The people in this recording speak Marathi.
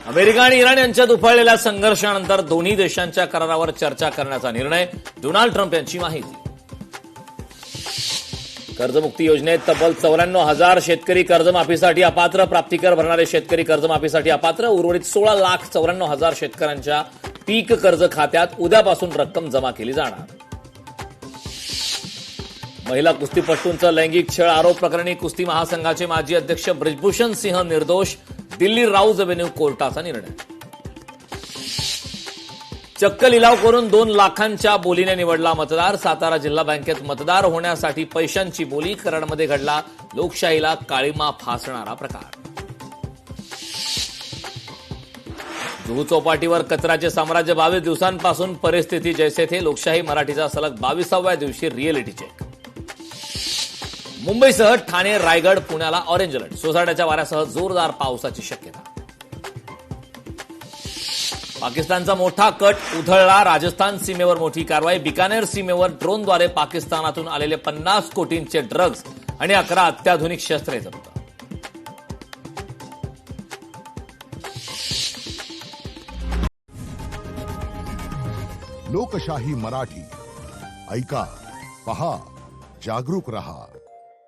अमेरिका आणि इराण यांच्यात उफाळलेल्या संघर्षानंतर दोन्ही देशांच्या करारावर चर्चा करण्याचा निर्णय. डोनाल्ड ट्रम्प यांची माहिती. कर्जमुक्ती योजनेत तब्बल 94,000 शेतकरी कर्जमाफीसाठी अपात्र. प्राप्तिकर भरणारे शेतकरी कर्जमाफीसाठी अपात्र. उर्वरित 16,94,000 शेतकऱ्यांच्या पीक कर्ज खात्यात उद्यापासून रक्कम जमा केली जाणार. महिला कुस्तीपटूंचं लैंगिक छळ आरोप प्रकरणी कुस्ती महासंघाचे माजी अध्यक्ष ब्रिजभूषण सिंह निर्दोष. दिल्ली राऊज एव्हेन्यू कोर्टाचा निर्णय. चक्क लिलाव करून 2 लाखांच्या बोलीने निवडला मतदार. सातारा जिल्हा बँकेत मतदार होण्यासाठी पैशांची बोली. कराडमध्ये घडला लोकशाहीला काळीमा फासणारा प्रकार. जुहू चौपाटीवर कचऱ्याचे साम्राज्य. 22 दिवसांपासून परिस्थिती जैसे थे. लोकशाही मराठीचा सलग 22व्या दिवशी रिअलिटी चेक. मुंबईसह ठाणे, रायगड, पुण्याला ऑरेंज अलर्ट. सोसाट्याच्या वाऱ्यासह जोरदार पावसाची शक्यता. पाकिस्तानचा मोठा कट उधळला. राजस्थान सीमेवर मोठी कारवाई. बिकानेर सीमेवर ड्रोनद्वारे पाकिस्तानातून आलेले 50 कोटींचे ड्रग्ज आणि 11 अत्याधुनिक शस्त्रे जप्त. लोकशाही मराठी ऐका, पहा, जागरूक रहा.